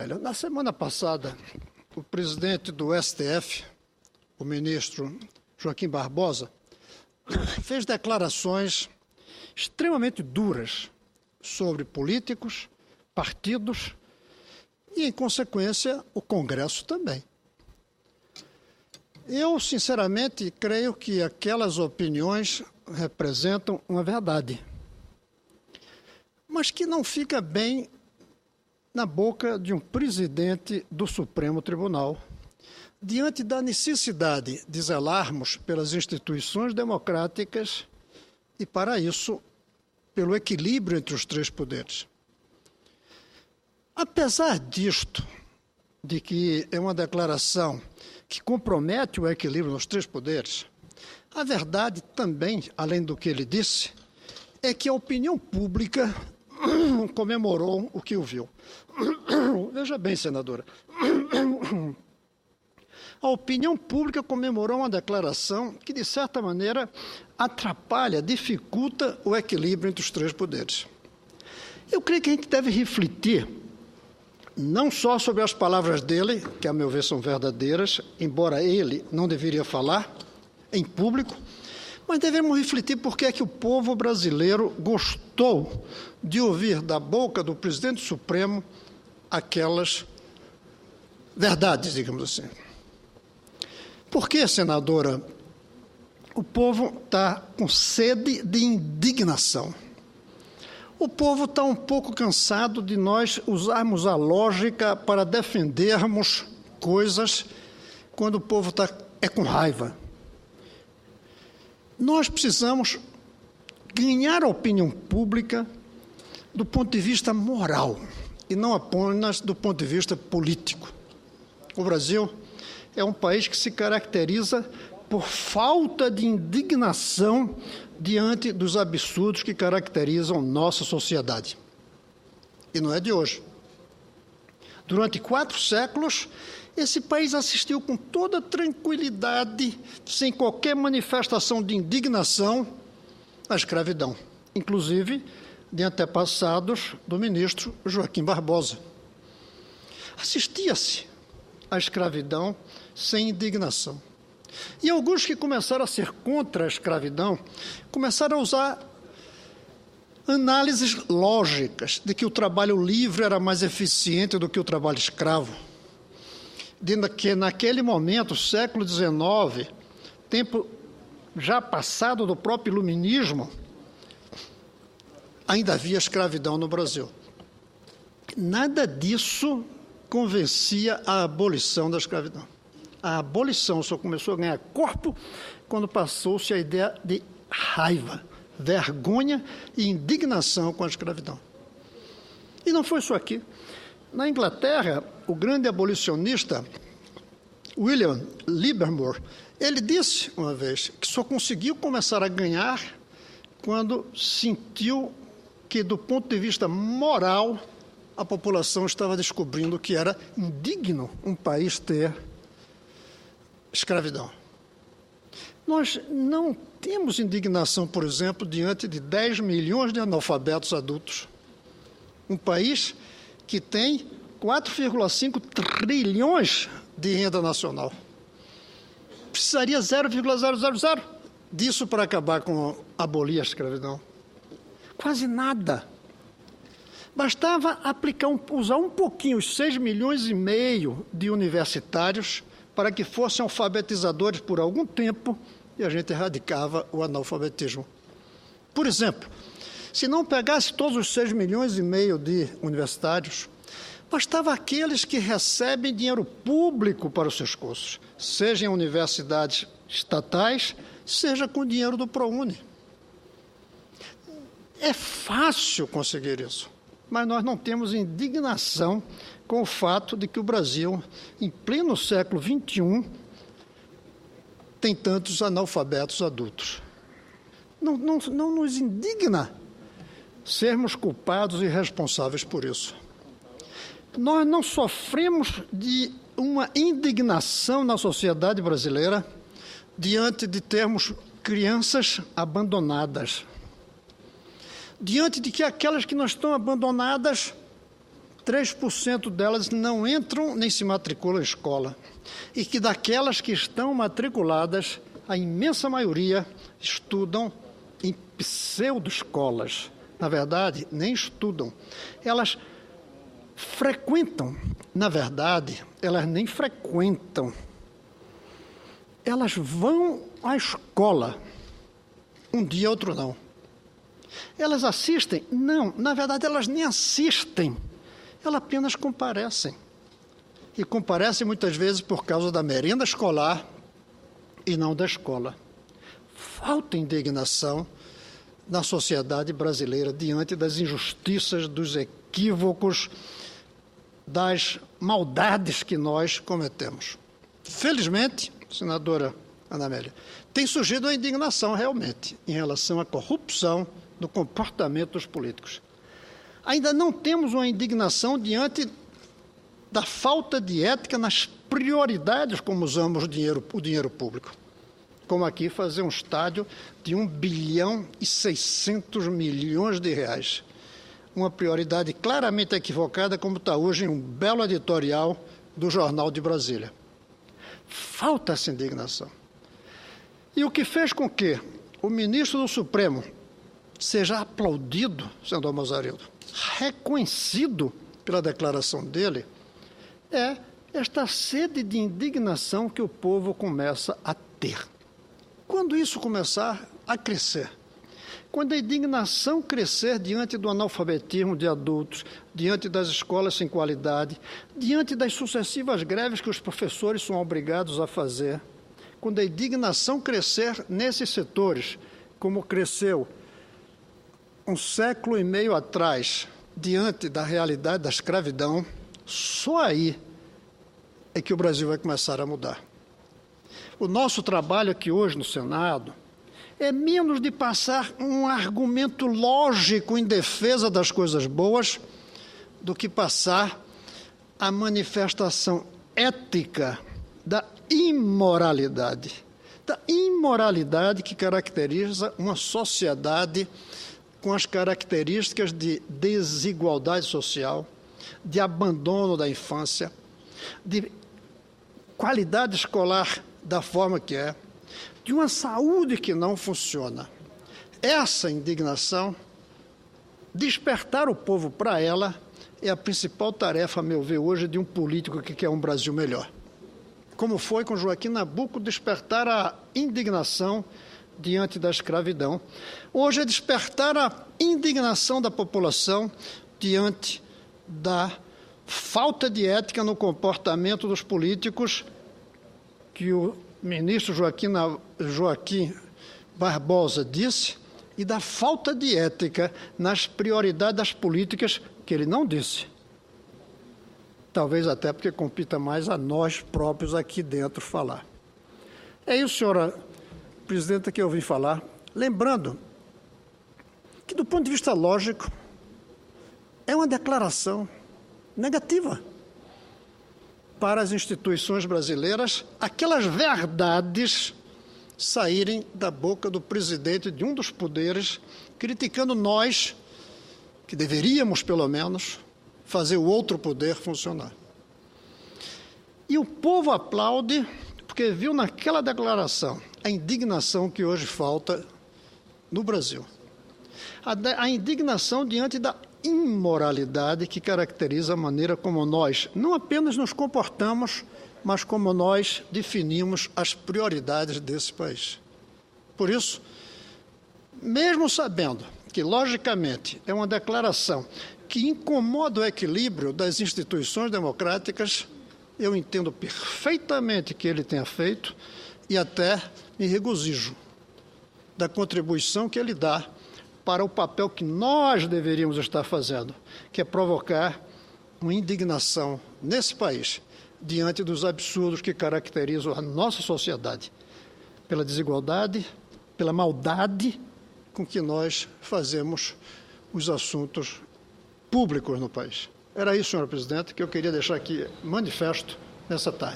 Olha, na semana passada, o presidente do STF, o ministro Joaquim Barbosa, fez declarações extremamente duras sobre políticos, partidos e, em consequência, o Congresso também. Eu, sinceramente, creio que aquelas opiniões representam uma verdade, mas que não fica bem na boca de um presidente do Supremo Tribunal, diante da necessidade de zelarmos pelas instituições democráticas e, para isso, pelo equilíbrio entre os três poderes. Apesar disto, de que é uma declaração que compromete o equilíbrio nos três poderes, a verdade também, além do que ele disse, é que a opinião pública comemorou o que ouviu. Veja bem, senadora, a opinião pública comemorou uma declaração que, de certa maneira, atrapalha, dificulta o equilíbrio entre os três poderes. Eu creio que a gente deve refletir não só sobre as palavras dele, que, a meu ver, são verdadeiras, embora ele não deveria falar em público, mas devemos refletir por que é que o povo brasileiro gostou de ouvir da boca do presidente Supremo aquelas verdades, digamos assim. Por que, senadora, o povo está com sede de indignação? O povo está um pouco cansado de nós usarmos a lógica para defendermos coisas quando o povo é com raiva. Nós precisamos ganhar a opinião pública do ponto de vista moral e não apenas do ponto de vista político. O Brasil é um país que se caracteriza por falta de indignação diante dos absurdos que caracterizam nossa sociedade. E não é de hoje. Durante 4 séculos, esse país assistiu com toda tranquilidade, sem qualquer manifestação de indignação, à escravidão, inclusive de antepassados do ministro Joaquim Barbosa. Assistia-se à escravidão sem indignação. E alguns que começaram a ser contra a escravidão começaram a usar análises lógicas de que o trabalho livre era mais eficiente do que o trabalho escravo. De que naquele momento, século XIX, tempo já passado do próprio iluminismo, ainda havia escravidão no Brasil. Nada disso convencia a abolição da escravidão. A abolição só começou a ganhar corpo quando passou-se a ideia de raiva, vergonha e indignação com a escravidão. E não foi só aqui. Na Inglaterra, o grande abolicionista William Livermore, ele disse uma vez que só conseguiu começar a ganhar quando sentiu que, do ponto de vista moral, a população estava descobrindo que era indigno um país ter escravidão. Nós não temos indignação, por exemplo, diante de 10 milhões de analfabetos adultos. Um país que tem 4,5 trilhões de renda nacional. Precisaria 0,000 disso para acabar com abolir a escravidão. Quase nada. Bastava usar um pouquinho os 6,5 milhões de universitários para que fossem alfabetizadores por algum tempo e a gente erradicava o analfabetismo. Por exemplo, se não pegasse todos os 6,5 milhões de universitários, bastava aqueles que recebem dinheiro público para os seus cursos, seja em universidades estatais, seja com dinheiro do ProUni. É fácil conseguir isso, mas nós não temos indignação com o fato de que o Brasil, em pleno século XXI, tem tantos analfabetos adultos. Não nos indigna sermos culpados e responsáveis por isso. Nós não sofremos de uma indignação na sociedade brasileira diante de termos crianças abandonadas. Diante de que aquelas que não estão abandonadas 3% delas não entram nem se matriculam em escola. E que daquelas que estão matriculadas, a imensa maioria estudam em pseudo-escolas. Na verdade, nem estudam. Elas frequentam, na verdade, elas nem frequentam. Elas vão à escola, um dia, outro não. Elas assistem? Não, na verdade, elas nem assistem. Elas apenas comparecem. E comparecem muitas vezes por causa da merenda escolar e não da escola. Falta indignação na sociedade brasileira diante das injustiças, dos equívocos, das maldades que nós cometemos. Felizmente, senadora Ana Amélia, tem surgido a indignação realmente em relação à corrupção do comportamento dos políticos. Ainda não temos uma indignação diante da falta de ética nas prioridades como usamos o dinheiro público. Como aqui fazer um estádio de 1 bilhão e 600 milhões de reais. Uma prioridade claramente equivocada, como está hoje em um belo editorial do Jornal de Brasília. Falta essa indignação. E o que fez com que o ministro do Supremo seja aplaudido, senador Mazarildo, reconhecido pela declaração dele, é esta sede de indignação que o povo começa a ter. Quando isso começar a crescer, quando a indignação crescer diante do analfabetismo de adultos, diante das escolas sem qualidade, diante das sucessivas greves que os professores são obrigados a fazer, quando a indignação crescer nesses setores, como cresceu 1 século e meio atrás, diante da realidade da escravidão, só aí é que o Brasil vai começar a mudar. O nosso trabalho aqui hoje no Senado é menos de passar um argumento lógico em defesa das coisas boas do que passar a manifestação ética da imoralidade que caracteriza uma sociedade com as características de desigualdade social, de abandono da infância, de qualidade escolar da forma que é, de uma saúde que não funciona. Essa indignação, despertar o povo para ela, é a principal tarefa, a meu ver, hoje, de um político que quer um Brasil melhor. Como foi com Joaquim Nabuco despertar a indignação diante da escravidão. Hoje é despertar a indignação da população diante da falta de ética no comportamento dos políticos que o ministro Joaquim Barbosa disse e da falta de ética nas prioridades das políticas que ele não disse. Talvez até porque compita mais a nós próprios aqui dentro falar. É isso, senhora presidenta, que eu vim falar. Lembrando que, do ponto de vista lógico, é uma declaração negativa para as instituições brasileiras, aquelas verdades saírem da boca do presidente de um dos poderes, criticando nós, que deveríamos, pelo menos, fazer o outro poder funcionar. E o povo aplaude, porque viu naquela declaração a indignação que hoje falta no Brasil. A indignação diante da imoralidade que caracteriza a maneira como nós não apenas nos comportamos, mas como nós definimos as prioridades desse país. Por isso, mesmo sabendo que, logicamente, é uma declaração que incomoda o equilíbrio das instituições democráticas, eu entendo perfeitamente que ele tenha feito e até me regozijo da contribuição que ele dá para o papel que nós deveríamos estar fazendo, que é provocar uma indignação nesse país diante dos absurdos que caracterizam a nossa sociedade, pela desigualdade, pela maldade com que nós fazemos os assuntos públicos no país. Era isso, senhor presidente, que eu queria deixar aqui manifesto nessa tarde.